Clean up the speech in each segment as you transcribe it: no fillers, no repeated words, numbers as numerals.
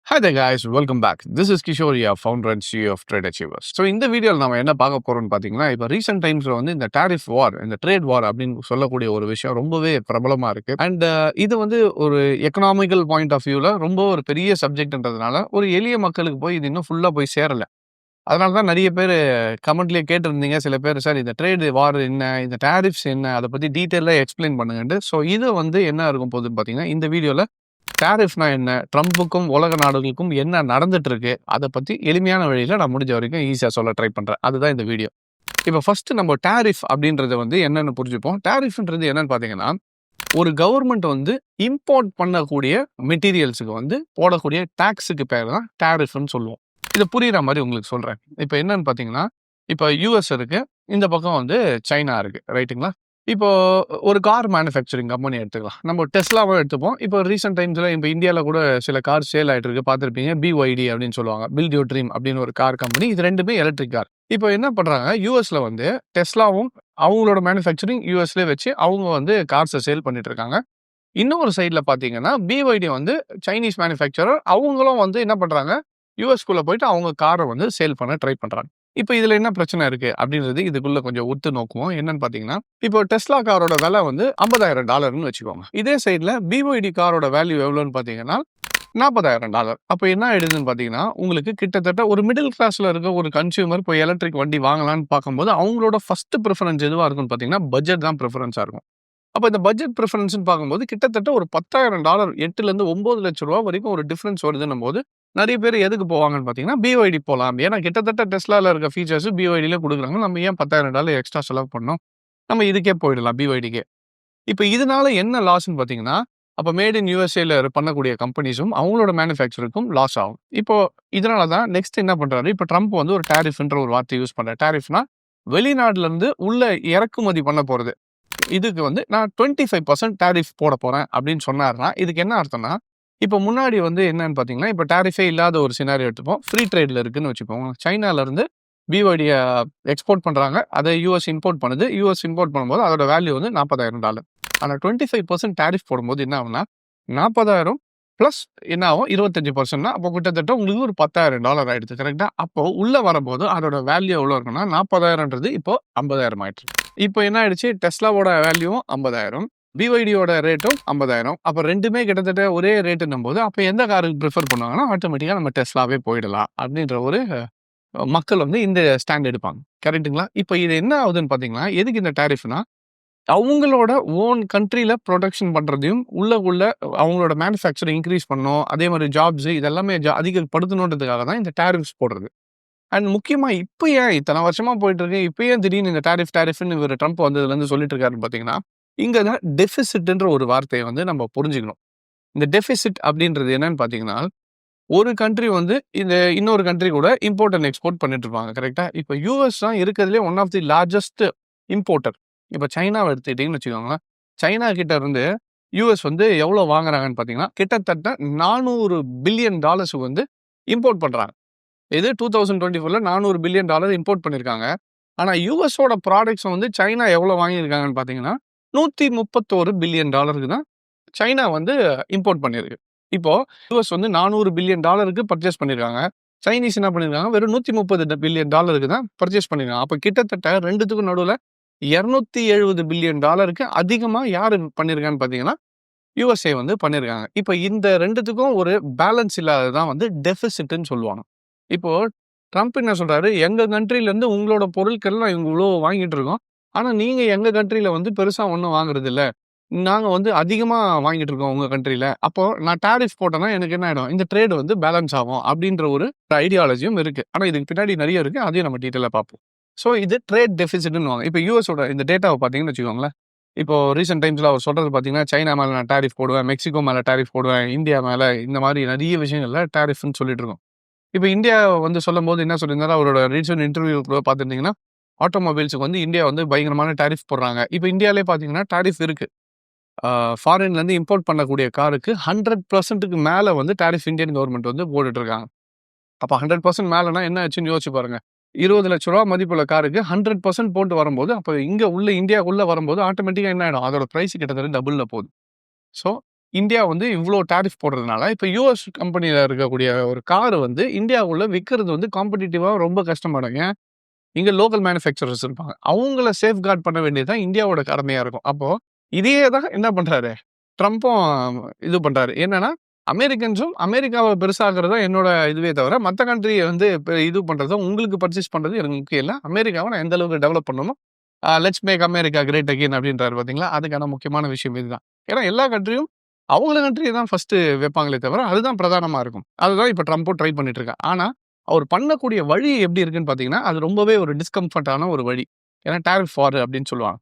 Hi there guys, welcome back. This is Kishoria, founder and CEO of Trade Achievers. So இந்த வீடியோவில் நம்ம என்ன பார்க்க போறோம்னு பார்த்தீங்கன்னா, இப்போ ரீசெண்ட் டைம்ஸில் வந்து இந்த டாரிஃப் வார், இந்த ட்ரேட் வார் அப்படின்னு சொல்லக்கூடிய ஒரு விஷயம் ரொம்பவே பிரபலமாக இருக்கு. அண்ட் இது வந்து ஒரு எக்கனாமிக்கல் பாயிண்ட் ஆஃப் வியூவில் ரொம்ப ஒரு பெரிய சப்ஜெக்ட்ன்றதுனால ஒரு எளிய மக்களுக்கு போய் இது இன்னும் ஃபுல்லாக போய் சேரல. அதனால தான் நிறைய பேர் கமெண்ட்லேயே கேட்டிருந்தீங்க. சில பேர் சார் இந்த ட்ரேட் வார் என்ன, இந்த டாரிஃப்ஸ் என்ன, அதை பற்றி டீட்டெயிலாக எக்ஸ்பிளைன் பண்ணுங்கன்ட்டு. ஸோ இது வந்து என்ன இருக்கும் போதுன்னு பார்த்தீங்கன்னா, இந்த வீடியோவில் டாரிஃப்னா என்ன, ட்ரம்புக்கும் உலக நாடுகளுக்கும் என்ன நடந்துட்டு இருக்கு, அதை பற்றி எளிமையான வழியில் நான் முடிஞ்ச வரைக்கும் ஈஸியாக சொல்ல ட்ரை பண்ணுறேன். அதுதான் இந்த வீடியோ. இப்போ ஃபர்ஸ்ட் நம்ம டாரிஃப் அப்படின்றத வந்து என்னென்னு புரிஞ்சுப்போம். டாரிஃப்ன்றது என்னன்னு பார்த்தீங்கன்னா, ஒரு கவர்மெண்ட் வந்து இம்போர்ட் பண்ணக்கூடிய மெட்டீரியல்ஸுக்கு வந்து போடக்கூடிய டாக்ஸுக்கு பேர் தான் டாரிஃப்னு சொல்லுவோம். இதை புரியுற மாதிரி உங்களுக்கு சொல்கிறேன். இப்போ என்னன்னு பார்த்தீங்கன்னா, இப்போ யூஎஸ் இருக்கு, இந்த பக்கம் வந்து சைனா இருக்கு, ரைட்டுங்களா? இப்போ ஒரு கார் மேனுஃபேக்சரிங் கம்பெனி எடுத்துக்கலாம். நம்ம டெஸ்லாவை எடுத்துப்போம். இப்போ ரீசெண்ட் டைம்ஸில் இப்போ இந்தியாவில் கூட சில கார் சேல் ஆகிட்டு இருக்கு, பார்த்துருப்பீங்க. பிஒய்டி அப்படின்னு சொல்லுவாங்க, பில்ட் யோர் ட்ரீம் அப்படின்னு ஒரு கார் கம்பெனி. இது ரெண்டுமே எலக்ட்ரிக் கார். இப்போ என்ன பண்ணுறாங்க, யூஎஸ்ல வந்து டெஸ்லாவும் அவங்களோட மேனுஃபேக்சரிங் யூஎஸ்லேயே வச்சு அவங்க வந்து கார்ஸை சேல் பண்ணிட்டு இருக்காங்க. இன்னொரு சைடில் பார்த்தீங்கன்னா, பிஒய்டி வந்து சைனீஸ் மேனுஃபேக்சரர், அவங்களும் வந்து என்ன பண்ணுறாங்க, யூஎஸ்குள்ளே போயிட்டு அவங்க காரை வந்து சேல் பண்ண ட்ரை பண்ணுறாங்க. இப்போ இதில் என்ன பிரச்சனை இருக்குது அப்படின்றது இதுக்குள்ளே கொஞ்சம் உத்து நோக்குவோம். என்னன்னு பார்த்தீங்கன்னா, இப்போ டெஸ்லா காரோட விலை வந்து $50,000 வச்சுக்கோங்க. இதே சைடில் பிஒய்டி காரோட வேல்யூ எவ்வளோன்னு பார்த்தீங்கன்னா $40,000. அப்போ என்ன ஆயிடுதுன்னு பார்த்தீங்கன்னா, உங்களுக்கு கிட்டத்தட்ட ஒரு மிடில் கிளாஸில் இருக்க ஒரு கன்சியூமர் இப்போ எலக்ட்ரிக் வண்டி வாங்கலான்னு பார்க்கும்போது அவங்களோட ஃபர்ஸ்ட் ப்ரிஃபரன்ஸ் எதுவாக இருக்குன்னு பார்த்தீங்கன்னா, பட்ஜெட் தான் ப்ரிஃபரன்ஸாக இருக்கும். அப்போ இந்த பட்ஜெட் ப்ரிஃபரன்ஸ்னு பார்க்கும்போது கிட்டத்தட்ட ஒரு $10,000 8,000 9 லட்ச ரூபா வரைக்கும் ஒரு டிஃப்ரென்ஸ் வருதுன்னும் போது நிறைய பேர் எதுக்கு போவாங்கன்னு பார்த்தீங்கன்னா, பிஒய்டி போகலாம். ஏன்னா கிட்டத்தட்ட டெஸ்லாவில் இருக்க ஃபீச்சர்ஸ் பிஒய்டியில் கொடுக்குறாங்க. நம்ம ஏன் $10,000 எக்ஸ்ட்ரா செலவு பண்ணோம், நம்ம இதுக்கே போயிடலாம், பிஒய்டிக்கே. இப்போ இதனால என்ன லாஸ்ன்னு பார்த்தீங்கன்னா, அப்போ மேட் இன் யூஎஸ்ஏல பண்ணக்கூடிய கம்பெனிஸும் அவங்களோட மேனுஃபேக்சருக்கும் லாஸ் ஆகும். இப்போ இதனால தான் நெக்ஸ்ட் என்ன பண்ணுறாரு, இப்போ ட்ரம்ப் வந்து ஒரு டாரிஃப்ன்ற ஒரு வார்த்தை யூஸ் பண்ணுறாரு. டாரிஃப்னா வெளிநாட்டிலேருந்து உள்ள இறக்குமதி பண்ண போகிறது. இதுக்கு வந்து நான் 25% டாரிஃப் போட போகிறேன் அப்படின்னு சொன்னார்னா, இதுக்கு என்ன அர்த்தம்னா, இப்போ முன்னாடி வந்து என்னன்னு பார்த்தீங்கன்னா, இப்போ டாரிஃபே இல்லாத ஒரு சினாரியோ எடுத்துப்போம். ஃப்ரீ ட்ரேடில் இருக்குன்னு வச்சுக்கோங்க. சைனாலேருந்து பிஒய்டியை எக்ஸ்போர்ட் பண்ணுறாங்க, அதை யூஎஸ் இம்போர்ட் பண்ணுது. யூஎஸ் இம்போர்ட் பண்ணும்போது அதோட வேல்யூ வந்து $40,000. ஆனால் 25% டாரிஃப் போடும்போது என்ன ஆகும்னா, 40,000 ப்ளஸ் என்ன ஆகும், 25%னா அப்போ கிட்டத்தட்ட உங்களுக்கு ஒரு $10,000 ஆயிடுது, கரெக்டாக? அப்போ உள்ளே வரும்போது அதோட வேல்யூ எவ்வளோ இருக்குன்னா, 40,000ன்றது இப்போ 50,000 ஆயிடுச்சு. இப்போ என்ன ஆயிடுச்சு, டெஸ்லாவோட வேல்யூவும் 50,000, பிஒய்டியோட ரேட்டும் 50,000. அப்போ ரெண்டுமே கிட்டத்தட்ட ஒரே ரேட்டுன்னும் போது அப்போ எந்த காருக்கு ப்ரிஃபர் பண்ணுவாங்கன்னா, ஆட்டோமேட்டிக்காக நம்ம டெஸ்லாவே போயிடலாம் அப்படின்ற ஒரு மக்கள் வந்து இந்த ஸ்டாண்ட் எடுப்பாங்க, கரெக்டுங்களா? இப்போ இது என்ன ஆகுதுன்னு பார்த்தீங்கன்னா, எதுக்கு இந்த டாரிஃப்னா, அவங்களோட ஓன் கண்ட்ரியில் ப்ரொடக்ஷன் பண்ணுறதையும் உள்ள அவங்களோட மேனுஃபேக்சரிங் இன்க்ரீஸ் பண்ணணும், அதே மாதிரி ஜாப்ஸு இதெல்லாமே அதிகப்படுத்தணுன்றதுக்காக தான் இந்த டாரிஃப்ஸ் போடுறது. அண்ட் முக்கியமாக இப்போ ஏன் இத்தனை வருஷமாக போயிட்டு இருக்கு, இப்போ ஏன் திடீர்னு இந்த டாரிஃப்னு இவர் ட்ரம்ப் வந்ததுலேருந்து சொல்லிட்டு இருக்காருன்னு பார்த்தீங்கன்னா, இங்கே தான் டெஃபிசிட்ன்ற ஒரு வார்த்தையை வந்து நம்ம புரிஞ்சுக்கணும். இந்த டெஃபிசிட் அப்படின்றது என்னன்னு பார்த்தீங்கன்னா, ஒரு கண்ட்ரி வந்து இந்த இன்னொரு கண்ட்ரி கூட இம்போர்ட் அண்ட் எக்ஸ்போர்ட் பண்ணிட்டு இருப்பாங்க, கரெக்டாக? இப்போ யூஎஸ் தான் இருக்கிறதுலே one of the largest importer. இப்போ சைனாவை எடுத்துக்கிட்டிங்கன்னு வச்சுக்கோங்களேன். சைனா கிட்ட இருந்து யூஎஸ் வந்து எவ்வளோ வாங்குறாங்கன்னு பார்த்தீங்கன்னா, கிட்டத்தட்ட $400 பில்லியன் வந்து இம்போர்ட் பண்ணுறாங்க. இது 2024ல் $400 பில்லியன் இம்போர்ட் பண்ணியிருக்காங்க. ஆனால் யூஎஸோட ப்ராடக்ட்ஸ் வந்து சைனா எவ்வளோ வாங்கியிருக்காங்கன்னு பார்த்தீங்கன்னா, $131 பில்லியன் தான் சைனா வந்து இம்போர்ட் பண்ணியிருக்கு. இப்போ யூஎஸ் வந்து $400 பில்லியன் பர்ச்சேஸ் பண்ணியிருக்காங்க. சைனீஸ் என்ன பண்ணியிருக்காங்க, வெறும் $130 பில்லியன் தான் பர்ச்சேஸ் பண்ணியிருக்காங்க. அப்போ கிட்டத்தட்ட ரெண்டுத்துக்கும் நடுவில் $270 பில்லியன் அதிகமாக யார் பண்ணியிருக்கான்னு பார்த்தீங்கன்னா, யூஎஸ்ஏ வந்து பண்ணியிருக்காங்க. இப்போ இந்த ரெண்டுத்துக்கும் ஒரு பேலன்ஸ் இல்லாததான் வந்து டெஃபிசிட்னு சொல்லுவாங்க. இப்போ ட்ரம்ப் என்ன சொல்றாரு, எங்க கண்ட்ரிலேருந்து உங்களோட பொருட்கள் நான் இவ்வளோ வாங்கிட்டு இருக்கோம், ஆனால் நீங்கள் எங்கள் கண்ட்ரியில் வந்து பெருசாக ஒன்றும் வாங்குறது இல்லை, நாங்கள் வந்து அதிகமாக வாங்கிட்டு இருக்கோம் உங்கள் கண்ட்ரியில். அப்போ நான் டாரிஃப் போட்டேன்னா எனக்கு என்ன ஆகிடும், இந்த ட்ரேடு வந்து பேலன்ஸ் ஆகும் அப்படின்ற ஒரு ஐடியாலஜியும் இருக்குது. ஆனால் இதுக்கு பின்னாடி நிறைய இருக்குது, அதையும் நம்ம டீட்டெயிலாக பார்ப்போம். ஸோ இது ட்ரேட் டெஃபிசிட்னு வாங்க. இப்போ யூஎஸோட இந்த டேட்டாவை பார்த்தீங்கன்னு வச்சுக்கோங்களேன். இப்போ ரீசெண்ட் டைம்ஸில் அவர் சொல்கிறது பார்த்தீங்கன்னா, சைனா மேலே நான் டாரிஃப் போடுவேன், மெக்சிகோ மேலே டாரிஃப் போடுவேன், இந்தியா மேலே, இந்த மாதிரி நிறைய விஷயங்களில் டாரிஃப்னு சொல்லிட்டு இருக்கோம். இப்போ இந்தியா வந்து சொல்லும்போது என்ன சொல்லியிருந்தாரு, அவரோட ரீசெண்ட் இன்டர்வியூ கூட பார்த்துருந்தீங்கன்னா, ஆட்டோமொபைல்ஸுக்கு வந்து இந்தியா வந்து பயங்கரமான டாரிஃப் போடுறாங்க. இப்போ இந்தியாவிலே பார்த்தீங்கன்னா டாரிஃப் இருக்குது. ஃபாரின்லேருந்து இம்போர்ட் பண்ணக்கூடிய காருக்கு 100%க்கு மேலே வந்து டாரிஃப் இந்தியன் கவர்மெண்ட் வந்து போட்டுட்ருக்காங்க. அப்போ 100% மேலேனா என்ன ஆச்சுன்னு யோசிச்சு பாருங்கள். ₹20 லட்ச மதிப்புள்ள காருக்கு 100% போட்டு வரும்போது, அப்போ இங்கே உள்ள இந்தியாவுக்குள்ளே வரும்போது ஆட்டோமேட்டிக்காக என்ன ஆகிடும், அதோட ப்ரைஸ் கிட்டத்தட்ட டபுளில் போகுது. ஸோ இந்தியா வந்து இவ்ளோ டாரிஃப் போடுறதுனால, இப்ப யுஎஸ் கம்பெனில இருக்கக்கூடிய ஒரு கார் வந்து இந்தியாவுக்குள்ள விக்கிறது வந்து காம்படிட்டிவா ரொம்ப கஷ்டமாயிடும். ஏன்? இங்க லோக்கல் மேனுஃபேக்சரர்ஸ் இருப்பாங்க. அவங்கள சேஃப்கார்ட் பண்ண வேண்டியது தான் இந்தியாவோட கடமையா இருக்கும். அப்போ இதையே தான் என்ன பண்றாரு? ட்ரம்பும் இது பண்றாரு. என்னன்னா, அமெரிக்கன்ஸும் அமெரிக்காவ பெருசாக்குறது தான் என்னோட இதுவே தவிர, மத்த கண்ட்ரிய வந்து இது பண்றதும், உங்களுக்கு பர்ச்சேஸ் பண்றது எனக்கு முக்கியம் இல்ல. அமெரிக்காவ நான் எந்த அளவுக்கு டெவலப் பண்ணணுமோ, let's make America great again அப்படின்றாரு பார்த்தீங்களா? அதுக்கான முக்கியமான விஷயம் இதுதான். ஏன்னா எல்லா கண்ட்ரியும் அவங்கள கண்ட்ரிய தான் ஃபர்ஸ்ட்டு வைப்பாங்களே தவிர, அதுதான் பிரதானமா இருக்கும். அதுதான் இப்ப ட்ரம்பும் ட்ரை பண்ணிட்டு இருக்காரு. ஆனா, அவர் பண்ணக்கூடிய வழி எப்படி இருக்குன்னு பார்த்தீங்கன்னா, அது ரொம்பவே ஒரு டிஸ்கம்ஃபர்ட்டான ஒரு வழி. ஏன்னா டாரிஃப் வார் அப்படின்னு சொல்லுவாங்க.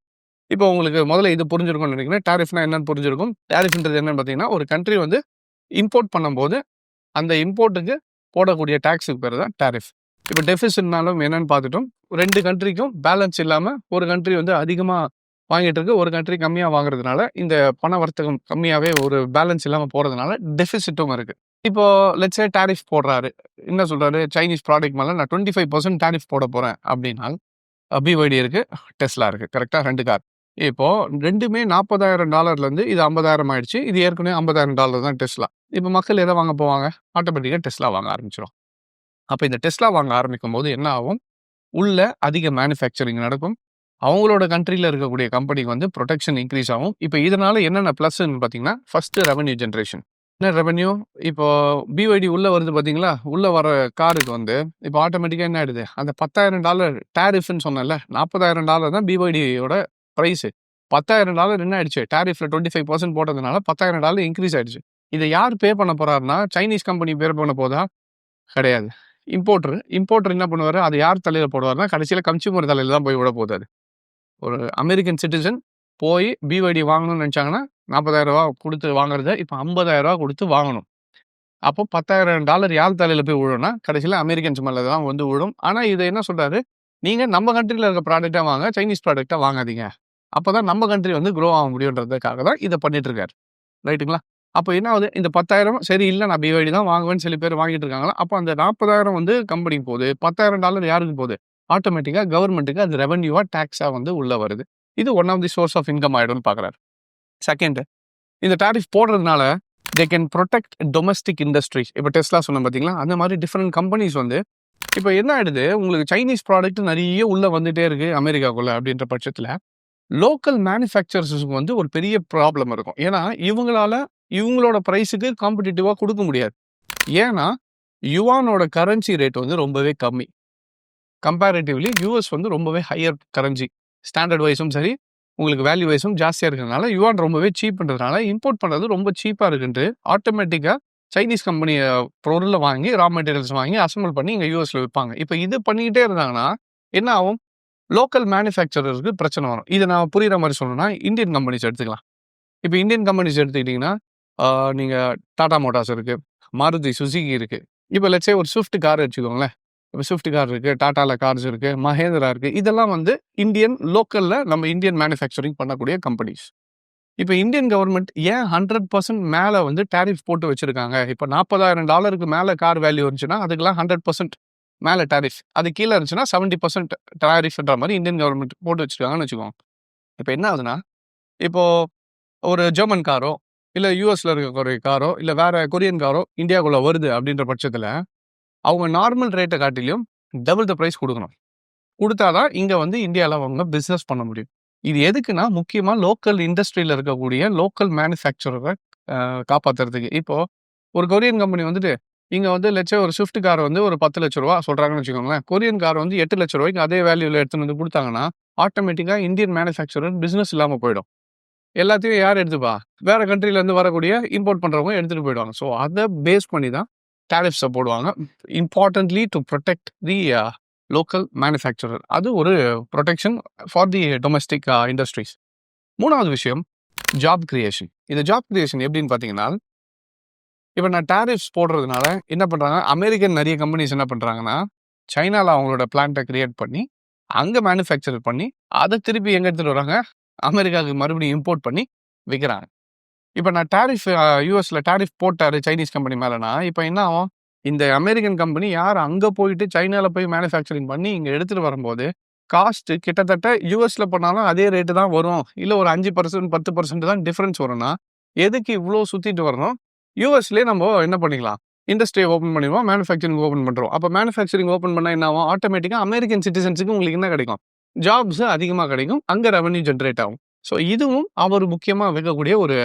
இப்போ உங்களுக்கு முதல்ல இது புரிஞ்சிருக்கும்னு நினைக்கிறேன். டாரிஃப்னா என்னன்னு புரிஞ்சிருக்கும். டாரிஃப்ன்றது என்னன்னு பார்த்தீங்கன்னா, ஒரு கண்ட்ரி வந்து இம்போர்ட் பண்ணும்போது, அந்த இம்போர்ட்டுக்கு போடக்கூடிய டாக்ஸுக்கு பேரு தான் டாரிஃப். இப்ப டெஃபிசிட்னாலும் என்னன்னு பார்த்துட்டோம். 2 கண்ட்ரிக்கும் பேலன்ஸ் இல்லாம ஒரு கண்ட்ரி வந்து அதிகமா வாங்கிட்டு இருக்கு. ஒரு கண்ட்ரி கம்மியா வாங்குறதுனால, இந்த பண வர்த்தகம் கம்மியாவே ஒரு பேலன்ஸ் இல்லாம போறதுனால டெஃபிசிட்டும் இருக்கு. இப்போ லெட்ஸ் சே டாரிஃப் போடுறாரு. என்ன சொல்றாரு? சைனீஸ் ப்ராடக்ட் மேல நான் 25% டாரிஃப் போட போறேன் அப்படின்னா, BYD இருக்கு, Tesla இருக்கு. கரெக்ட்டா 2 கார். இப்போ 2மே $40,000 இது 50,000 ஆயிடுச்சு. இது ஏற்கனவே $50,000 தான் Tesla. இப்ப மக்கள் எத வாங்க போவாங்க? ஆட்டோமேட்டிக்கா Tesla வாங்க ஆரம்பிச்சுருவாங்க. அப்ப இந்த Tesla வாங்க ஆரம்பிக்கும்போது என்ன ஆகும்? உள்ள அதிக மேனுஃபேக்சரிங் நடக்கும். அவங்களோட கண்ட்ரில இருக்கக்கூடிய கம்பெனிக்கு வந்து புரொடெக்ஷன் இன்கிரீஸ் ஆகும். இப்ப இதனால என்னென்ன பிளஸ்ன்னு பார்த்தீங்கன்னா, ஃபர்ஸ்ட்டு ரெவென்யூ ஜெனரேஷன். என்ன ரெவென்யூ? இப்போ BYD உள்ள வருது பார்த்தீங்களா? உள்ள வர காருக்கு வந்து இப்போ ஆட்டோமேட்டிக்கா என்ன ஆயிடுது? அந்த $10,000 டாரிஃப்ன்னு சொன்னேன்ல, $40,000 தான் BYDயோட பிரைஸு. $10,000 என்ன ஆயிடுச்சு? டாரிஃப்ல 25% போட்டதுனால $10,000 இன்கிரீஸ் ஆயிடுச்சு. இத யார் பே பண்ண போறாருன்னா, சைனீஸ் கம்பெனி பே பண்ண போதா? கிடையாது. இம்போர்ட்டர் என்ன பண்ணுவாரு? அத யார் தலையில போடுவாருன்னா, கடைசியில கன்சியூமர் தலையில தான் போய் விழப்போகுது அது. ஒரு அமெரிக்கன் சிட்டிசன் போய் BYD வாங்கணும்னு நெனச்சாங்கன்னா, $40,000 குடுத்து வாங்குறத இப்ப $50,000 குடுத்து வாங்கணும். அப்போ $10,000 யார் தலையில போய் விழும்னா, கடைசியில அமெரிக்கன்ஸ் மேல தான் வந்து விழும். ஆனா இத என்ன சொல்றாரு? நீங்க நம்ம கண்ட்ரில இருக்க ப்ராடக்ட்டா வாங்க. சைனீஸ் ப்ராடக்ட்டா வாங்காதீங்க. அப்பதான் நம்ம கண்ட்ரி வந்து குரோ ஆக முடியும்ன்றதுக்காக தான் இத பண்ணிட்டு இருக்காரு. ரைட்டுங்களா? அப்ப என்ன ஆகுது? இந்த 10,000 சரி இல்ல நான் BYD தான் வாங்குவேன்னு சில பேர் வாங்கிட்டு இருக்காங்களா, அப்ப அந்த 40,000 வந்து கம்பெனிக்கு போகுது. $10,000 யாருக்கு போகுது? ஆட்டோமேட்டிக்கா கவர்ன்மென்ட்க்கு அது ரெவென்யூவா, டாக்ஸா வந்து உள்ள வருது. இது one of the source of income ஆயிடும்னு பார்க்குறாரு. செகண்ட், இந்த டாரிஃப் போடுறதுனால they can protect domestic industries. இப்ப Tesla சொன்னேன் பார்த்தீங்களா? அந்த மாரி டிஃபரெண்ட் கம்பெனிஸ் வந்து இப்ப என்ன ஆயிடுது? உங்களுக்கு சைனீஸ் ப்ராடக்ட் நெறைய உள்ள வந்துட்டே இருக்கு அமெரிக்காக்குள்ள அப்படின்ற பட்சத்துல, லோக்கல் மேனுஃபேக்சரர்ஸ்க்கு வந்து ஒரு பெரிய ப்ராப்ளம் இருக்கும். ஏன்னா, இவங்களோட பிரைஸுக்கு காம்படிட்டிவா குடுக்க முடியாது. ஏன்னா, யுவானோட கரன்சி ரேட் வந்து ரொம்பவே கம்மி. கம்பேரிட்டிவ்லி யுஎஸ் வந்து ரொம்பவே ஹையர் கரன்சி. ஸ்டாண்டர்ட் வைஸும் சரி, உங்களுக்கு வேல்யூ வைஸும் ஜாஸ்தியா இருக்கிறதுனால, யுவான் ரொம்பவே சீப்ன்றதுனால, இம்போர்ட் பண்றது ரொம்ப சீப்பா இருக்குன்ட்டு, ஆட்டோமேட்டிக்கா சைனீஸ் கம்பெனி பொருள வாங்கி, ரா மெட்டீரியல்ஸ் வாங்கி அசெம்பிள் பண்ணி இங்க யுஎஸ்ல விப்பாங்க. இப்ப இது பண்ணிக்கிட்டே இருந்தாங்கன்னா, என்ன ஆகும்? லோக்கல் மேனுஃபேக்சரர்ஸ்க்கு பிரச்சனை வரும். இத நான் புரியிற மாரி சொல்லணும்னா, இந்தியன் கம்பெனிஸ் எடுத்துக்கலாம். இப்ப இந்தியன் கம்பெனிஸ் எடுத்துக்கிட்டீங்கன்னா, ஆ நீங்க டாடா மோட்டார்ஸ் இருக்கு, மாருதி சுசுகி இருக்கு. இப்ப லெட்ஸ் சே ஒரு ஸ்விஃப்ட் கார் வச்சுக்கோங்களேன். இப்ப ஸ்விஃப்ட் கார் இருக்கு, டாடால கார்ஸ் இருக்கு, மஹேந்திரா இருக்கு. இதெல்லாம் வந்து இந்தியன் லோக்கல்ல நம்ம இந்தியன் மேனுஃபேக்சரிங் பண்ணக்கூடிய கம்பெனிஸ். இப்ப இந்தியன் கவர்ன்மென்ட் ஏன் 100% மேல வந்து டாரிஃப் போட்டு வச்சிருக்காங்க? இப்ப $40,000 மேல கார் வேல்யூ இருந்துச்சுன்னா, அதுக்கெல்லாம் 100% மேல டாரிஃப். அது கீழ இருந்துச்சுன்னா 70% டாரிஃப்ன்ற மாரி இந்தியன் கவர்ன்மென்ட் போட்டு வச்சிருக்காங்கன்னு வச்சுக்கோங்க. இப்ப என்ன ஆகுதுன்னா, இப்போ ஒரு ஜெர்மன் காரோ, இல்ல யுஎஸ்ல இருக்கக்கூடிய காரோ, இல்ல வேற கொரியன் காரோ இந்தியாக்குள்ள வருது அப்படின்ற பட்சத்துல, அவங்க நார்மல் ரேட்ட காட்டிலும் டபுள் த பிரைஸ் குடுக்கணும். குடுத்தா தான் இங்க வந்து இந்தியால அவங்க பிசினஸ் பண்ண முடியும். இது எதுக்குன்னா, முக்கியமா லோக்கல் இண்டஸ்ட்ரியில இருக்கக்கூடிய லோக்கல் மேனுஃபேக்சரர காப்பாத்துறதுக்கு. இப்போ ஒரு கொரியன் கம்பெனி வந்துட்டு, இங்க வந்து லெட்ஸ் சே ஒரு ஸ்விஃப்ட் கார் வந்து ஒரு ₹10,00,000 சொல்றாங்கன்னு வச்சுக்கோங்களேன். கொரியன் கார் வந்து ₹8,00,000 அதே வேல்யூல எடுத்துட்டு வந்து குடுத்தாங்கன்னா, ஆட்டோமேட்டிக்கா இந்தியன் மேனுஃபேக்சரர் பிசினஸ் இல்லாம போயிடும். எல்லாத்தையும் யார் எடுத்துப்பா? வேற கண்ட்ரில இருந்து வரக்கூடிய இம்போர்ட் பண்றவங்க எடுத்துட்டு போயிடுவாங்க. ஸோ அத பேஸ் பண்ணி தான் டாரிஃப்ஸ போடுவாங்க. Importantly to protect the local manufacturer. அது ஒரு protection for the domestic industries. 3வது விஷயம் ஜாப் கிரியேஷன். இந்த ஜாப் கிரியேஷன் எப்படின்னு பார்த்தீங்கன்னா, இப்ப நான் டாரிஃப்ஸ் போடுறதுனால என்ன பண்றாங்க, அமெரிக்கன் நெறைய கம்பெனிஸ் என்ன பண்றாங்கன்னா, சைனால அவங்களோட பிளான்ட்ட கிரியேட் பண்ணி, அங்க மேனுஃபேக்சர் பண்ணி, அத திருப்பி எங்க எடுத்துட்டு வராங்க? அமெரிக்காவுக்கு மறுபடியும் இம்போர்ட் பண்ணி விக்கிறாங்க. இப்ப நான் டாரிஃப் யுஎஸ்ல டாரிஃப் போட்டாரு சைனீஸ் கம்பெனி மேலனா, இப்ப என்ன ஆகும்? இந்த அமெரிக்கன் கம்பெனி யார் அங்க போயிட்டு சைனால போய் மேனுஃபேக்சரிங் பண்ணி இங்க எடுத்துட்டு வரும்போது, காஸ்ட் கிட்டத்தட்ட யுஎஸ்ல பண்ணாலும் அதே ரேட்டு தான் வரும். இல்ல ஒரு 5% 10% தான் டிஃபரன்ஸ் வரும்னா, எதுக்கு இவ்ளோ சுத்திட்டு வரணும்? யுஎஸ்லயே நம்ம என்ன பண்ணிக்கலாம்? இண்டஸ்ட்ரிய ஓப்பன் பண்ணிருவோம். மேனுஃபேக்சரிங் ஓப்பன் பண்றோம். அப்ப மேனுஃபேக்சரிங் ஓப்பன் பண்ணா என்ன ஆகும்? ஆட்டோமேட்டிக்கா அமெரிக்கன் சிட்டிசன்ஸ்க்கு உங்களுக்கு என்ன கிடைக்கும்? ஜாப்ஸ் அதிகமா கிடைக்கும். அங்க ரெவென்யூ ஜெனரேட் ஆகும். ஸோ இதுவும் அவர் முக்கியமா வைக்கக்கூடிய ஒரு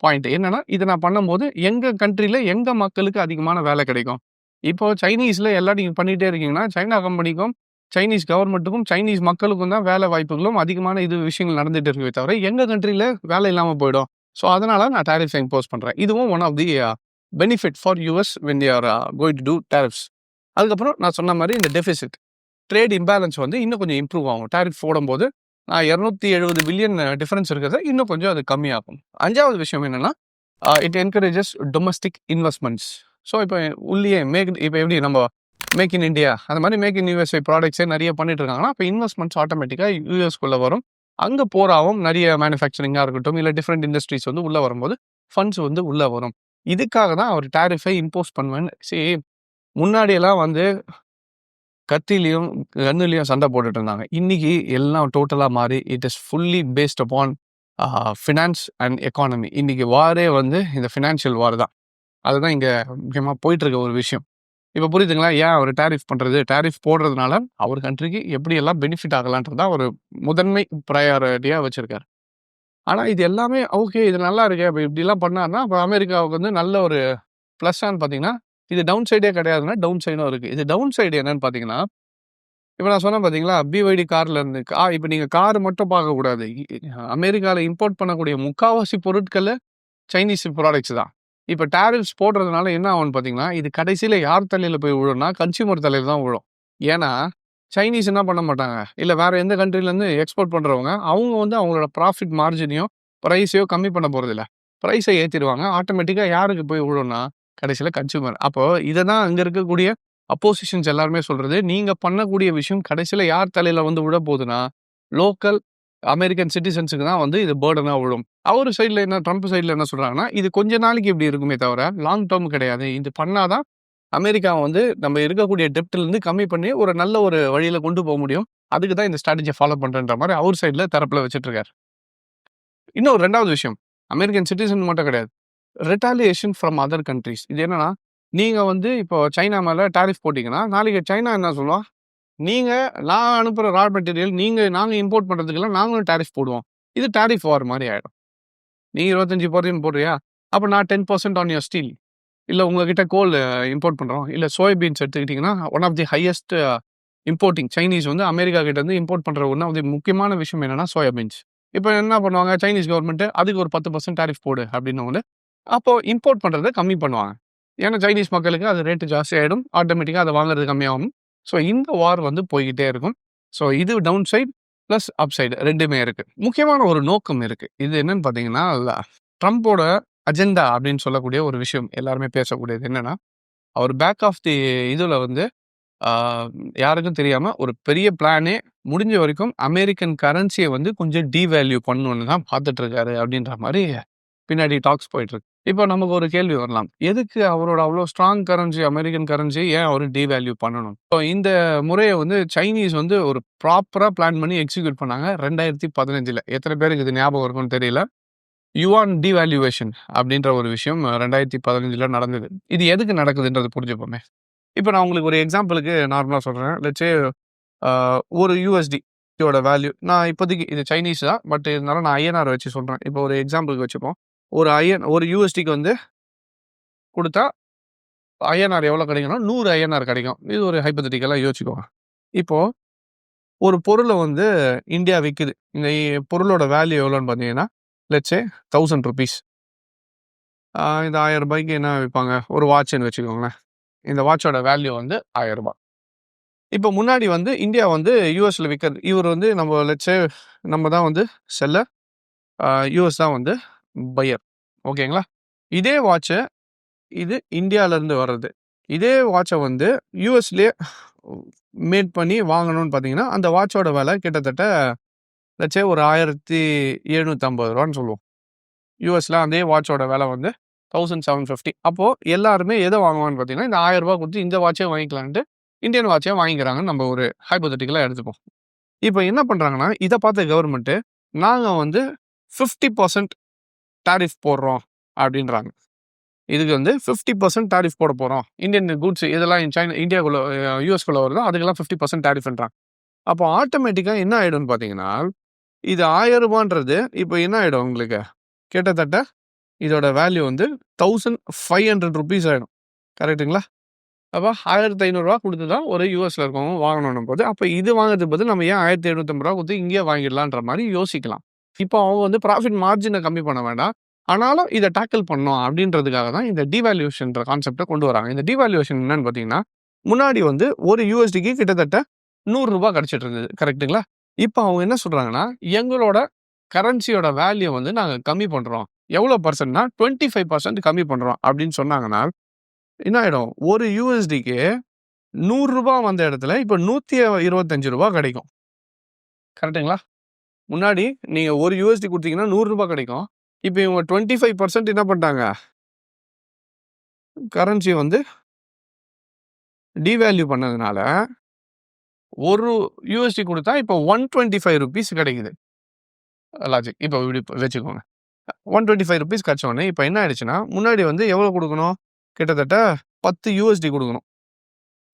பாயிண்ட். என்னன்னா, இத நான் பண்ணும்போது எங்க கண்ட்ரில எங்க மக்களுக்கு அதிகமான வேலை கிடைக்கும்? இப்போ சைனீஸ்ல எல்லாம் நீங்க பண்ணிட்டே இருக்கீங்கன்னா, சைனா கம்பெனிக்கும், சைனீஸ் கவர்மெண்ட்டுக்கும், சைனீஸ் மக்களுக்கும் தான் வேலை வாய்ப்புகளும் அதிகமான விஷயங்கள் நடந்துட்டு இருக்கே தவிர, எங்க கண்ட்ரில வேலை இல்லாம போயிடும். ஸோ அதனால நான் டாரிஃப்ஸ இம்போஸ் பண்றேன். இதுவும் one of the benefit for US when they are going to do tariffs. அதுக்கப்புறம் நான் சொன்ன மாரி இந்த டெஃபிசிட், ட்ரேட் இம்பேலன்ஸ் வந்து இன்னும் கொஞ்சம் இம்ப்ரூவ் ஆகும். டாரிஃப் போடும்போது நான் 270 பில்லியன் டிஃபரன்ஸ் இருக்கிறத இன்னும் கொஞ்சம் அது கம்மியாகும். 5வது விஷயம் என்னன்னா, it encourages domestic investments. So இப்போ உள்ளேயே இப்போ எப்படி நம்ம மேக் இன் இண்டியா அந்த மாதிரி மேக் இன் யூஎஸ்ஐ ப்ராடக்ட்ஸே நிறைய பண்ணிட்டு இருக்காங்கன்னா, அப்போ இன்வெஸ்ட்மெண்ட்ஸ் ஆட்டோமேட்டிக்காக யூஎஸ்குள்ளே வரும். அங்கே போராவும் நிறைய மேனுஃபேக்சரிங்காக இருக்கட்டும், இல்லை டிஃப்ரெண்ட் இண்டஸ்ட்ரீஸ் வந்து உள்ளே வரும்போது ஃபண்ட்ஸ் வந்து உள்ளே வரும். இதுக்காக தான் அவர் டாரிஃபை இம்போஸ் பண்ணுவேன்னு. முன்னாடியெல்லாம் வந்து கத்திலையும் கன்னுலையும் சண்டை போட்டுட்டு இருந்தாங்க. இன்னைக்கு எல்லாம் டோட்டலா மாறி it is fully based upon finance and economy. இன்னைக்கு வாரே வந்து இந்த ஃபினான்ஷியல் வார் தான். அதுதான் இங்க முக்கியமா போயிட்டு இருக்க ஒரு விஷயம். இப்போ புரியுதுங்களா? ஏன் அவர் டாரிஃப் பண்றது? டாரிஃப் போடுறதுனால அவர் கண்ட்ரிக்கு எப்படி எல்லாம் பெனிஃபிட் ஆகலான்றதா ஒரு முதன்மை ப்ரையாரிட்டியா வச்சிருக்காரு. ஆனா இது எல்லாமே ஓகே, இது நல்லா இருக்கே. அப்ப இப்படிலாம் பண்ணாருன்னா, அப்ப அமெரிக்காவுக்கு வந்து நல்ல ஒரு ப்ளஸ்ஸான்னு பார்த்தீங்கன்னா, இது டவுன் சைடே கிடையாதுன்னா, டவுன் சைடும் இருக்கு. இது டவுன் சைடு என்னன்னு பார்த்தீங்கன்னா, இப்ப நான் சொன்னேன் பார்த்தீங்களா? பிஒய்டி கார்ல இருந்து இப்ப நீங்க கார் மட்டும் பார்க்கக்கூடாது. அமெரிக்கால இம்போர்ட் பண்ணக்கூடிய முக்காவாசி பொருட்கள சைனீஸ் ப்ராடக்ட்ஸ் தான். இப்ப டாரிஃப்ஸ் போடுறதுனால என்ன ஆகும்னு பார்த்தீங்கன்னா, இது கடைசியில யார் தலையில போய் விழும்னா, கன்சியூமர் தலையில தான் விழும். ஏன்னா, சைனீஸ் என்ன பண்ண மாட்டாங்க, இல்ல வேற எந்த கண்ட்ரிலேருந்து எக்ஸ்போர்ட் பண்றவங்க, அவங்க வந்து அவங்களோட ப்ராஃபிட் மார்ஜினையோ, பிரைஸையோ கம்மி பண்ண போறதில்ல. பிரைஸ ஏத்திருவாங்க. ஆட்டோமேட்டிக்கா யாருக்கு போய் விழும்னா, கடைசியில கன்சியூமர். அப்போ இத தான் அங்க இருக்கக்கூடிய அப்போசிஷன்ஸ் எல்லாருமே சொல்றது. நீங்க பண்ணக்கூடிய விஷயம் கடைசியில யார் தலையில வந்து விழப்போகுதுன்னா, லோக்கல் அமெரிக்கன் சிட்டிசன்ஸுக்கு தான் வந்து இது பர்டனா விழும். அவரு சைட்ல என்ன, ட்ரம்ப் சைட்ல என்ன சொல்றாங்கன்னா, இது கொஞ்ச நாளைக்கு இப்படி இருக்குமே தவிர, லாங் டெர்ம் கிடையாது. இது பண்ணா தான் அமெரிக்காவ வந்து நம்ம இருக்கக்கூடிய டெப்ட்லேருந்து கம்மி பண்ணி ஒரு நல்ல ஒரு வழியில கொண்டு போக முடியும். அதுக்கு தான் இந்த ஸ்ட்ராட்டஜிய ஃபாலோ பண்றேன்ற மாரி அவர் சைட்ல தரப்புல வச்சுட்டு இருக்காரு. இன்னும் 2வது விஷயம், அமெரிக்கன் சிட்டிசன் மட்டும் கிடையாது. Retaliation from other countries. இது என்னன்னா, நீங்க வந்து இப்போ சைனா மேல டாரிஃப் போட்டீங்கன்னா, நாளைக்கு சைனா என்ன சொல்லும்? நீங்க நான் அனுப்புற ரா மெட்டீரியல் நாங்க இம்போர்ட் பண்றதுக்கெல்லாம் நாங்களும் டாரிஃப் போடுவோம். இது டாரிஃப் வார் மாரி ஆயிடும். நீ 25% போடுறியா? அப்ப நான் 10% ஆன் யுவர் ஸ்டீல். இல்ல உங்ககிட்ட கோல் இம்போர்ட் பண்றோம். இல்ல சோயா பீன்ஸ் எடுத்துக்கிட்டீங்கன்னா, one of the highest importing Chinese வந்து அமெரிக்கா கிட்ட இருந்து இம்போர்ட் பண்ற ஒன் ஆஃப் தி முக்கியமான விஷயம் என்னன்னா, சோயா பீன்ஸ். இப்ப என்ன பண்ணுவாங்க, சைனீஸ் கவர்மெண்ட் அதுக்கு ஒரு 10% டாரிஃப் போடு அப்படின்னோனே, அப்போ இம்போர்ட் பண்றத கம்மி பண்ணுவாங்க. ஏன்னா சைனீஸ் மக்களுக்கு அது ரேட் ஜாஸ்தி ஆயிடும். ஆட்டோமேட்டிக்கா அத வாங்குறது கம்மியாகும். ஸோ இந்த வார் வந்து போய்க்கிட்டே இருக்கும். ஸோ இது downside plus upside 2மே இருக்கு. முக்கியமான ஒரு நோக்கம் இருக்கு. இது என்னன்னு பார்த்தீங்கன்னா, ட்ரம்போட அஜெண்டா அப்படின்னு சொல்லக்கூடிய ஒரு விஷயம் எல்லாருமே பேசக்கூடியது என்னன்னா, அவர் பேக் ஆஃப் தி இதுல வந்து ஆ யாருக்கும் தெரியாம ஒரு பெரிய பிளானே முடிஞ்ச வரைக்கும் அமெரிக்கன் கரன்சிய வந்து கொஞ்சம் டீவேல்யூ பண்ணணும்னு தான் பார்த்துட்டு இருக்காரு அப்படின்ற மாரி பின்னாடி டாக்ஸ் போயிட்டு இருக்கு. இப்போ நமக்கு ஒரு கேள்வி வரலாம். எதுக்கு அவரோட அவ்வளோ ஸ்ட்ராங் கரன்சி அமெரிக்கன் கரன்சி ஏன் அவரு டீவேல்யூ பண்ணணும்? ஸோ இந்த முறைய வந்து சைனீஸ் வந்து ஒரு ப்ராப்பரா பிளான் பண்ணி எக்ஸிக்யூட் பண்ணாங்க 2015ல. எத்தனை பேருக்கு இது ஞாபகம் இருக்கும்னு தெரியல. யுவான் டிவேல்யூவேஷன் அப்படின்ற ஒரு விஷயம் 2015ல நடந்தது. இது எதுக்கு நடக்குதுன்றது புரிஞ்சுப்போமே. இப்ப நான் உங்களுக்கு ஒரு எக்ஸாம்பிளுக்கு நார்மலா சொல்றேன். லெட்ஸ் சே ஒரு USD யோட வேல்யூ நான் இப்போதைக்கு இது சைனீஸ் தான். பட் இருந்தாலும் நான் ஐஎன்ஆர் வச்சு சொல்றேன். இப்போ ஒரு எக்ஸாம்பிளுக்கு வச்சுப்போம். ஒரு USDக்கு வந்து குடுத்தா ஐஎன்ஆர் எவ்வளோ கிடைக்கும்னா 100 ஐஎன்ஆர் கிடைக்கும். இது ஒரு ஹைப்போதெட்டிக்கலா யோசிச்சுக்கோங்க. இப்போ ஒரு பொருள வந்து இந்தியா விக்குது. இந்த பொருளோட வேல்யூ எவ்வளோன்னு பார்த்தீங்கன்னா, லெட்ஸ் சே ₹1000. இந்த ₹1000க்கு என்ன விப்பாங்க? ஒரு வாட்ச்ன்னு வச்சுக்கோங்களேன். இந்த வாட்சோட வேல்யூ வந்து ₹1000. இப்போ முன்னாடி வந்து இந்தியா வந்து யுஎஸ்ல விற்கிறது. இவர் வந்து நம்ம லெட்ஸ் சே நம்ம தான் வந்து செல்லர். யுஎஸ் தான் வந்து பையர். ஓகேங்களா? இதே வாட்ச இது இந்தியாலருந்து வர்றது. இதே வாட்ச வந்து யுஎஸ்லயே மேட் பண்ணி வாங்கணும்னு பார்த்தீங்கன்னா, அந்த வாட்சோட விலை கிட்டத்தட்ட லெட்ஸ் சே ஒரு ₹1750ன்னு சொல்லுவோம். யுஎஸ்ல அதே வாட்சோட விலை வந்து 1750. அப்போ எல்லாருமே எத வாங்குவாங்கன்னு பார்த்தீங்கன்னா, இந்த ₹1000 குடுத்து இந்த வாட்சே வாங்கிக்கலான்ட்டு இந்தியன் வாட்சே வாங்கிக்கிறாங்கன்னு நம்ம ஒரு ஹைப்போதெட்டிக்கலா எடுத்துப்போம். இப்போ என்ன பண்றாங்கன்னா, இத பார்த்த கவர்மெண்ட் நாங்க வந்து 50% டாரிஃப் போடுறோம். அப்படின்றாங்க. இதுக்கு வந்து 50% டாரிஃப் போட போறோம். இந்தியன் கூட்ஸ் இதெல்லாம் இந்தியாக்குள்ள யுஎஸ்குள்ள வருதோ அதுக்கெல்லாம் 50% டாரிஃப்ன்றாங்க. அப்போ ஆட்டோமேட்டிக்கா என்ன ஆயிடும்னு பார்த்தீங்கன்னா, இது ரூ. 1000ன்றது இப்போ என்ன ஆயிடும் உங்களுக்கு? கிட்டத்தட்ட இதோட வேல்யூ வந்து ₹1500 ஆயிடும். கரெக்ட்டுங்களா? அப்ப ரூ. 1500 குடுத்து தான் ஒரு யுஎஸ்ல இருக்கவங்க வாங்கணும்னும் போது, அப்ப இது வாங்குறதுக்கு பதில் நம்ம ஏன் ரூ. 1750 குடுத்து இங்கேயே வாங்கிடலான்ற மாரி யோசிக்கலாம். இப்போ அவங்க வந்து ப்ராஃபிட் மார்ஜின கம்மி பண்ண வேண்டாம். ஆனாலும் இத டாக்கிள் பண்ணணும் அப்படின்றதுக்காக தான் இந்த டிவால்யூஷன்ற கான்செப்ட்ட கொண்டு வராங்க. இந்த டிவால்யூஷன் என்னன்னு பார்த்தீங்கன்னா, முன்னாடி வந்து ஒரு யுஎஸ்டிக்கு கிட்டத்தட்ட ₹100 கிடைச்சிட்டு இருந்தது. கரெக்ட்டுங்களா? இப்ப அவங்க என்ன சொல்றாங்கன்னா, எங்களோட கரன்சியோட வேல்யூ வந்து நாங்க கம்மி பண்றோம். எவ்வளோ பெர்சென்ட்னா 25% கம்மி பண்றோம் அப்படின்னு சொன்னாங்கன்னா, என்ன ஆயிடும்? ஒரு யுஎஸ்டிக்கு ₹100 வந்த இடத்துல இப்ப ₹125 கிடைக்கும். கரெக்ட்டுங்களா? முன்னாடி நீங்க ஒரு யுஎஸ்டி குடுத்தீங்கன்னா ₹100 கிடைக்கும். இப்ப இவங்க 25% என்ன பண்ணிட்டாங்க? கரன்சிய வந்து டிவேல்யூ பண்ணதுனால, ஒரு யுஎஸ்டி குடுத்தா இப்ப ₹125 கிடைக்குது. லாஜிக். இப்ப இப்படி வச்சுக்கோங்க. ₹125 கிடைச்ச உடனே இப்ப என்ன ஆயிடுச்சுன்னா, முன்னாடி வந்து எவ்வளோ குடுக்கணும்? கிட்டத்தட்ட 10 யுஎஸ்டி குடுக்கணும்.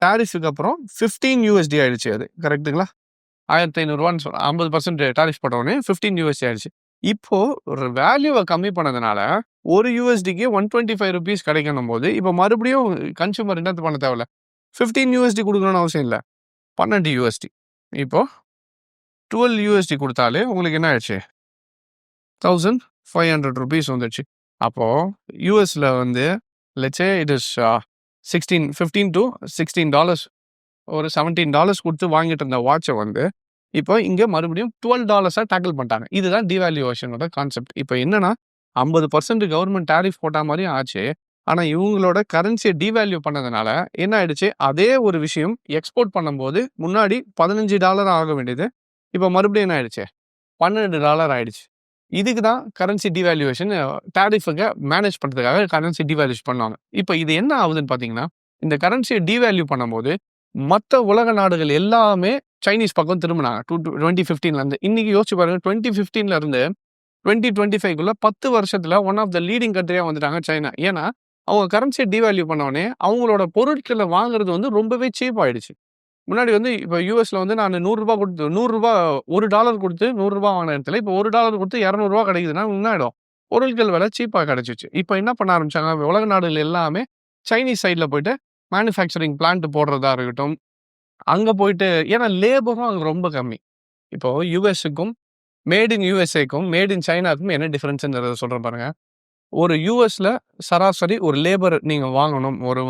டாரிஃப்க்கு அப்புறம் 15 யுஎஸ்டி ஆயிடுச்சு அது. கரெக்ட்டுங்களா? ₹1500ன்னு 50% டாரிஃப் போட்ட உடனே 15 யுஎஸ்டி ஆயிடுச்சு. இப்போ ஒரு வேல்யூவ கம்மி பண்ணதுனால, ஒரு யுஎஸ்டிக்கு ₹125 கிடைக்கணும்போது, இப்ப மறுபடியும் கன்சியூமர் என்னத்த பண்ண தேவையில்ல. 15 யுஎஸ்டி குடுக்கணும்னு அவசியம் இல்ல. 12 யுஎஸ்டி. இப்போ 12 யுஎஸ்டி குடுத்தாலே உங்களுக்கு என்ன ஆயிடுச்சு? ₹1500 வந்துடுச்சு. அப்போ யுஎஸ்ல வந்து let's say it is 15 to $16 ஒரு $17 குடுத்து வாங்கிட்டு இருந்த வாட்ச வந்து, இப்போ இங்க மறுபடியும் $12 டாக்கிள் பண்ணிட்டாங்க. இதுதான் டிவால்யூவேஷனோட கான்செப்ட். இப்ப என்னன்னா, 50% கவர்ன்மெண்ட் டாரிஃப் போட்ட மாரியும் ஆச்சு. ஆனா, இவங்களோட கரன்சிய டிவேல்யூ பண்ணதுனால என்ன ஆயிடுச்சு? அதே ஒரு விஷயம் எக்ஸ்போர்ட் பண்ணும்போது முன்னாடி $15 ஆக வேண்டியது, இப்ப மறுபடியும் என்ன ஆயிடுச்சு? $12 ஆயிடுச்சு. இதுக்கு தான் கரன்சி டிவால்யூவேஷன் டாரிஃப்ங்க மேனேஜ் பண்றதுக்காக கரன்சி டிவால்யூஷன் பண்ணுவாங்க. இப்ப இது என்ன ஆகுதுன்னு பார்த்தீங்கன்னா, இந்த கரன்சிய டிவேல்யூ பண்ணும்போது, மத்த உலக நாடுகள் எல்லாமே சைனீஸ் பக்கம் திரும்புனாங்க. 2015ல இன்னைக்கு யோசிச்சு பாருங்க 2015ல 2025க்குள்ள 10 வருஷத்துல ஒன் ஆஃப் த லீடிங் கண்ட்ரியா வந்துட்டாங்க சைனா. ஏன்னா, அவங்க கரன்சிய டிவேல்யூ பண்ண உடனே அவங்களோட பொருட்கள வாங்குறது வந்து ரொம்பவே சீப் ஆயிடுச்சு. முன்னாடி வந்து இப்ப யுஎஸ்ல வந்து நான் ₹100 குடுத்து ₹100 $1 குடுத்து ₹100 வாங்குன இடத்துல இப்ப $1 குடுத்து ₹200 கிடைக்குதுன்னா என்ன ஆயிடும்? பொருட்கள் விலை சீப்பா கிடைச்சுச்சு. இப்ப என்ன பண்ண ஆரம்பிச்சாங்க? உலக நாடுகள் எல்லாமே சைனீஸ் சைட்ல போயிட்டு மேனுஃபேக்சரிங் பிளான்ட் போடுறதா இருக்கட்டும், அங்க போயிட்டு ஏன்னா லேபரும் அங்க ரொம்ப கம்மி. இப்போ யுஎஸ்ஸுக்கும், மேட் இன் யுஎஸ்ஏக்கும், மேட் இன் சைனாக்கும் என்ன டிஃபரன்ஸ்ன்றத சொல்றேன் பாருங்க. ஒரு யுஎஸ்ல சராசரி ஒரு லேபர் நீங்க வாங்கணும். ஒரு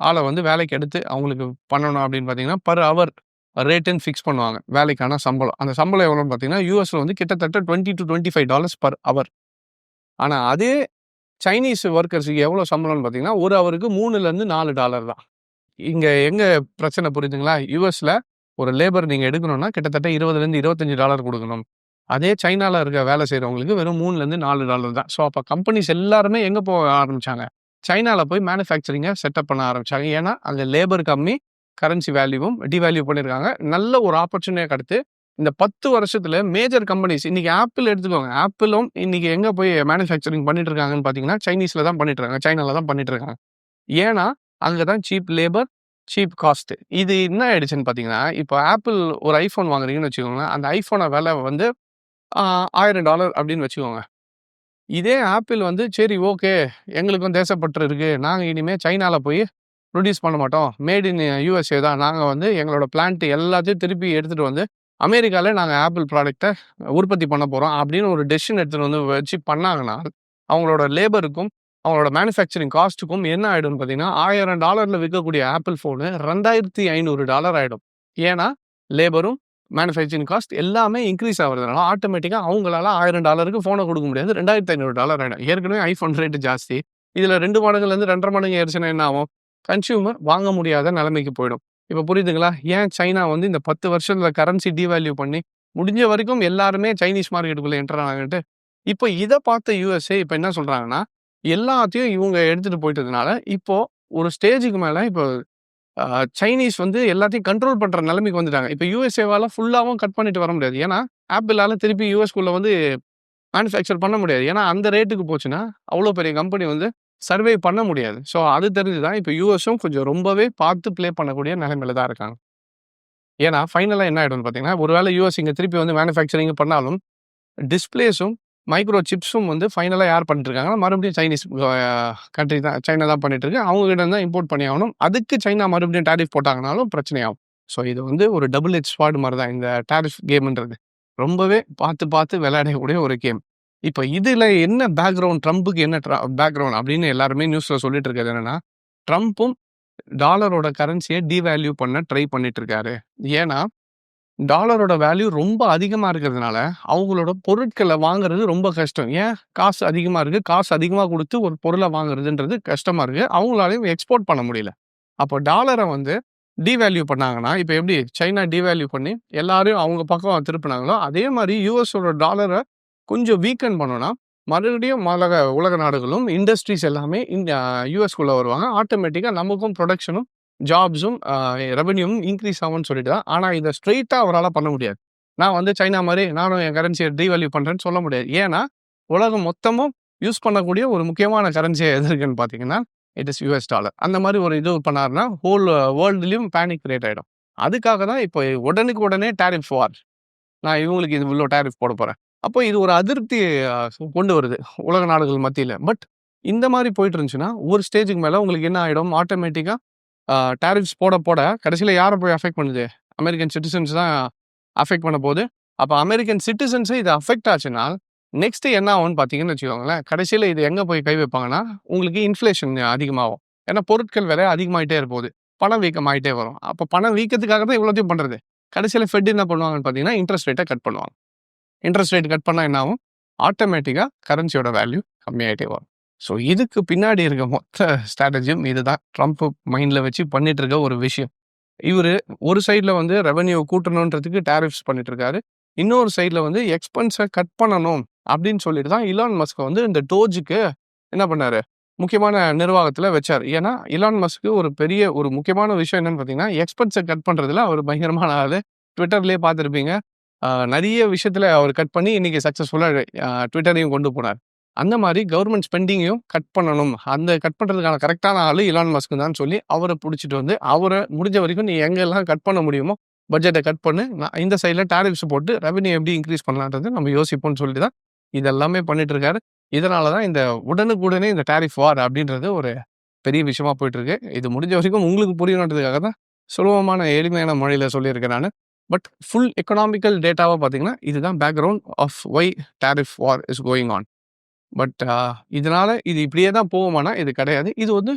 ஆள வந்து வேலைக்கு எடுத்து அவங்களுக்கு பண்ணணும் அப்படின்னு பார்த்தீங்கன்னா, பெர் ஹவர் ரேட்டுன்னு ஃபிக்ஸ் பண்ணுவாங்க. வேலைக்கான சம்பளம். அந்த சம்பளம் எவ்வளோன்னு பார்த்தீங்கன்னா, யுஎஸ்ல வந்து கிட்டத்தட்ட $20 to $25 பெர் ஹவர். ஆனா அதே சைனீஸ் வொர்க்கர்ஸ்க்கு எவ்வளோ சம்பளம்னு பார்த்தீங்கன்னா, ஒரு ஹவருக்கு $3லேருந்து $4 தான். இங்க எங்க பிரச்சனை புரியுதுங்களா? யுஎஸ்ல ஒரு லேபர் நீங்க எடுக்கணும்னா கிட்டத்தட்ட $20லேருந்து $25 குடுக்கணும். அதே சைனால இருக்க வேலை செய்றவங்களுக்கு வெறும் $3லேருந்து $4 தான். ஸோ அப்ப கம்பெனிஸ் எல்லாருமே எங்க போக ஆரம்பிச்சாங்க? சைனால போய் மேனுஃபேக்சரிங்க செட்டப் பண்ண ஆரம்பிச்சாங்க. ஏன்னா, அங்க லேபர் கம்மி, கரன்சி வேல்யூவும் டிவேல்யூ பண்ணியிருக்காங்க. நல்ல ஒரு ஆப்பர்ச்சுனிட்டியா கிடைத்து, இந்த 10 வருஷத்துல மேஜர் கம்பெனிஸ் இன்னைக்கு ஆப்பிள் எடுத்துக்கோங்க. ஆப்பிளும் இன்னைக்கு எங்க போய் மேனுஃபேக்சரிங் பண்ணிட்டு இருக்காங்கன்னு பார்த்தீங்கன்னா, சைனீஸ்ல தான் பண்ணிட்டு இருக்காங்க. சைனால தான் பண்ணிட்டு இருக்காங்க. ஏன்னா, அங்க தான் சீப் லேபர், சீப் காஸ்ட். இது என்ன ஆயிடுச்சுன்னு பார்த்தீங்கன்னா, இப்போ ஆப்பிள் ஒரு ஐஃபோன் வாங்குறீங்கன்னு வச்சுக்கோங்களேன். அந்த ஐஃபோன விலை வந்து $1000 அப்படின்னு வச்சுக்கோங்க. இதே ஆப்பிள் வந்து சரி ஓகே, எங்களுக்கும் தேசப்பற்று இருக்கு. நாங்க இனிமே சைனால போய் ப்ரொடியூஸ் பண்ண மாட்டோம். மேட் இன் யுஎஸ்ஏ தான். நாங்க வந்து எங்களோட பிளான்ட் எல்லாத்தையும் திருப்பி எடுத்துட்டு வந்து அமெரிக்கால நாங்க ஆப்பிள் ப்ராடக்ட்ட உற்பத்தி பண்ண போறோம் அப்படின்னு ஒரு டெசிஷன் எடுத்துட்டு வந்து வச்சு பண்ணாங்கன்னா, அவங்களோட லேபருக்கும், அவங்களோட மேனுஃபேக்சரிங் காஸ்ட்டுக்கும் என்ன ஆயிடும்னு பார்த்தீங்கன்னா, $1000ல விற்கக்கூடிய ஆப்பிள் ஃபோனு $2500 ஆயிடும். ஏன்னா, லேபரும், மேனுஃபேக்சரிங் காஸ்ட் எல்லாமே இன்கிரீஸ் ஆகுறதுனால ஆட்டோமேட்டிக்கா அவங்களால $1000க்கு ஃபோன குடுக்க முடியாது. $2500 ஆயிடும். ஏற்கனவே ஐஃபோன் ரேட் ஜாஸ்தி. இதுல 2 மடங்குலேருந்து 2 1/2 மடங்கு ஏறுச்சுன்னா என்ன ஆகும்? கன்சியூமர் வாங்க முடியாத நிலைமைக்கு போயிடும். இப்ப புரியுதுங்களா? ஏன் சைனா வந்து இந்த 10 வருஷத்துல கரன்சி டிவேல்யூ பண்ணி, முடிஞ்ச வரைக்கும் எல்லாருமே சைனீஸ் மார்க்கெட்டுக்குள்ள என்டர் ஆனாங்கன்ட்டு. இப்போ இத பார்த்த யுஎஸ்ஏ இப்ப என்ன சொல்றாங்கன்னா, எல்லாத்தையும் இவங்க எடுத்துட்டு போயிட்டதுனால, இப்போ ஒரு ஸ்டேஜுக்கு மேல இப்போ சைனீஸ் வந்து எல்லாத்தையும் கண்ட்ரோல் பண்ற நிலைமைக்கு வந்துட்டாங்க. இப்ப யுஎஸ்ஏவால ஃபுல்லாவும் கட் பண்ணிட்டு வர முடியாது. ஏன்னா, ஆப்பிளால திருப்பி யுஎஸ்குள்ள வந்து மேனுஃபேக்சர் பண்ண முடியாது. ஏன்னா அந்த ரேட்டுக்கு போச்சுன்னா, அவ்வளோ பெரிய கம்பெனி வந்து சர்வே பண்ண முடியாது. ஸோ அது தெரிஞ்சு தான் இப்ப யுஎஸும் கொஞ்சம் ரொம்பவே பார்த்து ப்ளே பண்ணக்கூடிய நிலைமையில தான் இருக்காங்க. ஏன்னா ஃபைனலா என்ன ஆயிடும்னு பார்த்தீங்கன்னா, ஒரு வேளை யுஎஸ் இங்க திருப்பி வந்து மேனுஃபேக்சரிங் பண்ணாலும், டிஸ்ப்ளேஸும், மைக்ரோ சிப்ஸும் வந்து ஃபைனலா யார் பண்ணிட்டு இருக்காங்கன்னா, மறுபடியும் சைனீஸ் கண்ட்ரி தான் சைனா தான் பண்ணிட்டு இருக்கு. அவங்க கிட்ட தான் இம்போர்ட் பண்ணி ஆகணும். அதுக்கு சைனா மறுபடியும் டாரிஃப் போட்டாங்கனாலும் பிரச்சனையாகும். ஸோ இது வந்து ஒரு டபுள் எட்ஜ் ஸ்வார்ட் மாரி தான் இந்த டாரிஃப் கேம்ன்றது. ரொம்பவே பார்த்து பார்த்து விளையாடக்கூடிய ஒரு கேம். இப்ப இதுல என்ன பேக்கிரவுண்ட் ட்ரம்புக்கு என்ன பேக்கிரவுண்ட் அப்படின்னு எல்லாருமே நியூஸ்ல சொல்லிட்டு இருக்கிறது என்னன்னா, ட்ரம்பும் டாலரோட கரன்சிய டிவேல்யூ பண்ண ட்ரை பண்ணிட்டு இருக்காரு. ஏன்னா, டாலரோட வேல்யூ ரொம்ப அதிகமா இருக்கிறதுனால, அவங்களோட பொருட்கள வாங்குறது ரொம்ப கஷ்டம். ஏன்? காசு அதிகமா இருக்கு. காசு அதிகமா குடுத்து ஒரு பொருள வாங்குறதுன்றது கஷ்டமா இருக்கு. அவங்களாலயும் எக்ஸ்போர்ட் பண்ண முடியல. அப்போ டாலர வந்து டிவேல்யூ பண்ணாங்கன்னா, இப்ப எப்படி சைனா டிவேல்யூ பண்ணி எல்லாரையும் அவங்க பக்கம் திருப்புனாங்களோ, அதே மாரி யுஎஸோட டாலர கொஞ்சம் வீக்கன் பண்ணோம்னா, மறுபடியும் உலக நாடுகளும், இண்டஸ்ட்ரீஸ் எல்லாமே யுஎஸ்குள்ள வருவாங்க. ஆட்டோமேட்டிக்கா நமக்கும் புரொடக்ஷனும், ஜாப்ஸும் ரெவென்யூவும் இன்க்ரீஸ் ஆகும்னு சொல்லிட்டு தான். ஆனா இத ஸ்ட்ரெய்ட்டா அவரால பண்ண முடியாது. நான் வந்து சைனா மாரி நானும் என் கரன்சிய டிவேல்யூ பண்றேன்னு சொல்ல முடியாது. ஏன்னா, உலகம் மொத்தமும் யூஸ் பண்ணக்கூடிய ஒரு முக்கியமான கரன்சி எது இருக்குன்னு பார்த்தீங்கன்னா, இட் இஸ் யுஎஸ் டாலர். அந்த மாரி ஒரு இது பண்ணாருன்னா, ஹோல் வேர்ல்டுலயும் பேனிக் கிரியேட் ஆயிடும். அதுக்காக தான் இப்போ உடனுக்கு உடனே டாரிஃப் வார். நான் இவங்களுக்கு இது இவ்ளோ டாரிஃப் போடப் போறேன். அப்போ இது ஒரு அதிருப்தி கொண்டு வருது உலக நாடுகள் மத்தியில. பட் இந்த மாரி போயிட்டு இருந்துச்சுன்னா, ஒரு ஸ்டேஜ்க்கு மேல உங்களுக்கு என்ன ஆயிடும்? ஆட்டோமேட்டிக்கா டாரிஃப்ஸ் போட கடைசியில யார போய் அஃபெக்ட் பண்ணுது? அமெரிக்கன் சிட்டிசன்ஸ் தான் அஃபெக்ட் பண்ண போது. அப்ப அமெரிக்கன் சிட்டிசன்ஸே இது அஃபெக்ட் ஆச்சுன்னா, நெக்ஸ்ட் என்ன ஆகும்னு பார்த்தீங்கன்னு வச்சுக்கோங்களேன், கடைசியில இது எங்க போய் கை வைப்பாங்கன்னா, உங்களுக்கு இன்ஃப்ளேஷன் அதிகமாகும். ஏன்னா பொருட்கள் விலை அதிகமாயிட்டே இருப்போது. பணம் வீக்கம் ஆயிட்டே வரும். அப்ப பணம் வீக்கத்துக்காக தான் இவ்வளத்தையும் பண்றது. கடைசியில ஃபெட் என்ன பண்ணுவாங்கன்னு பார்த்தீங்கன்னா, இன்ட்ரெஸ்ட் ரேட்ட கட் பண்ணுவாங்க. இன்ட்ரெஸ்ட் ரேட் கட் பண்ணா என்ன ஆகும்? ஆட்டோமேட்டிக்கா கரன்சியோட வேல்யூ கம்மியாயிட்டே வரும். ஸோ இதுக்கு பின்னாடி இருக்க மொத்த ஸ்ட்ராட்டஜியும் இதுதான். ட்ரம்ப் மைண்ட்ல வச்சு பண்ணிட்டு இருக்க ஒரு விஷயம். இவரு ஒரு சைட்ல வந்து ரெவென்யூ கூட்டணுன்றதுக்கு டாரிஃப்ஸ் பண்ணிட்டு இருக்காரு. இன்னொரு சைட்ல வந்து எக்ஸ்பென்ஸ கட் பண்ணணும் அப்படின்னு சொல்லிட்டு தான் இலான் மஸ்க் வந்து இந்த டோஜுக்கு என்ன பண்ணாரு? முக்கியமான நிர்வாகத்துல வச்சாரு. ஏன்னா, இலான் மஸ்க்கு ஒரு முக்கியமான விஷயம் என்னன்னு பார்த்தீங்கன்னா, எக்ஸ்பென்ஸ கட் பண்றதுல அவர் பயங்கரமான ஆளு. ட்விட்டர்லயே பார்த்திருப்பீங்க. நெறைய விஷயத்துல அவர் கட் பண்ணி இன்னைக்கு சக்சஸ்ஃபுல்லா ட்விட்டரையும் கொண்டு போனார். அந்த மாரி கவர்ன்மெண்ட் ஸ்பெண்டிங்கையும் கட் பண்ணணும். அந்த கட் பண்றதுக்கான கரெக்ட்டான ஆளு இலான் மஸ்க் தான் சொல்லி அவர புடிச்சிட்டு வந்து, அவர முடிஞ்ச வரைக்கும் நீ எங்கெல்லாம் கட் பண்ண முடியுமோ பட்ஜெட்ட கட் பண்ணு. நான் இந்த சைட்ல டாரிஃப்ஸ் போட்டு ரெவென்யூ எப்படி இன்கிரீஸ் பண்ணலான்றத நம்ம யோசிப்போம்னு சொல்லிட்டு தான் இதெல்லாமே பண்ணிட்டு இருக்காரு. இதனால தான் இந்த உடனுக்குடனே இந்த டாரிஃப் வார் அப்படின்றது ஒரு பெரிய விஷயமா போயிட்டு இருக்கு. இது முடிஞ்ச வரைக்கும் உங்களுக்கு புரியணுன்றதுக்காக தான் சுலபமான எளிமையான மொழியில சொல்லியிருக்கேன் நானு. பட் ஃபுல் எக்கனாமிக்கல் டேட்டாவா பார்த்தீங்கன்னா, இதுதான் background of why tariff war is going on. But இதனால இது இப்படியே தான் போகுமானா, இது கிடையாது. இது வந்து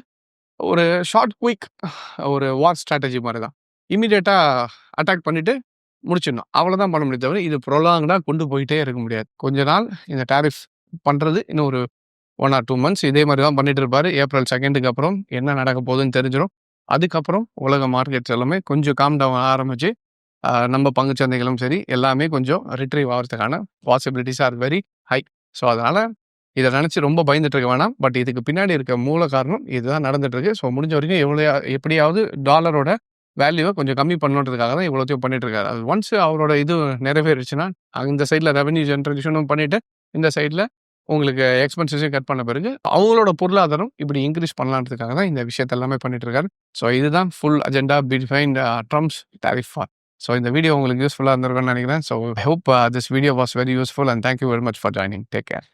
ஒரு ஷார்ட் குயிக் ஒரு வார் ஸ்ட்ராட்டஜி மாரி தான். இம்மீடியட்டா அட்டாக் பண்ணிட்டு முடிச்சிடணும். அவ்வளோதான் பண்ண முடியும் தவிர, இது ப்ரொலாங்டா கொண்டு போயிட்டே இருக்க முடியாது. கொஞ்ச நாள் இந்த டாரிஃப் பண்றது இன்னும் ஒரு 1 ஆர் 2 மந்த்ஸ் இதே மாரி தான் பண்ணிட்டு இருப்பாரு. ஏப்ரல் 2க்கு அப்புறம் என்ன நடக்க போகுதுன்னு தெரிஞ்சிரும். அதுக்கப்புறம் உலக மார்க்கெட்ஸ் எல்லாமே கொஞ்சம் காம் டவுன் ஆரம்பிச்சு, நம்ம பங்குச் சந்தைகளும் சரி, எல்லாமே கொஞ்சம் ரிட்ரீவ் ஆவறதுக்கான possibilities are very high. So அதனால இத நினைச்சு ரொம்ப பயந்துட்டு இருக்க வேணாம். பட் இதுக்கு பின்னாடி இருக்க மூல காரணம் இதுதான் நடந்துட்டு இருக்கு. ஸோ முடிஞ்ச வரைக்கும் எப்படியாவது டாலரோட வேல்யூவ கொஞ்சம் கம்மி பண்ணணுன்றதுக்காக தான் இவ்வளத்தையும் பண்ணிட்டு இருக்காரு. அது ஒன்ஸ் அவரோட இது நிறைவேறுச்சுன்னா, இந்த சைட்ல ரெவென்யூ ஜெனரேஷனும் பண்ணிட்டு, இந்த சைட்ல உங்களுக்கு எக்ஸ்பென்சஸையும் கட் பண்ண பிறகு, அவங்களோட பொருளாதாரம் இப்படி இன்கிரீஸ் பண்ணலான்றதுக்காக தான் இந்த விஷயத்த எல்லாமே பண்ணிட்டு இருக்காரு. ஸோ இதுதான் full agenda behind Trump's tariff war. So இந்த வீடியோ உங்களுக்கு யூஸ்ஃபுல்லா இருந்திருக்கும்னு நினைக்கிறேன். So I hope this video was very useful and thank you very much for joining. Take care.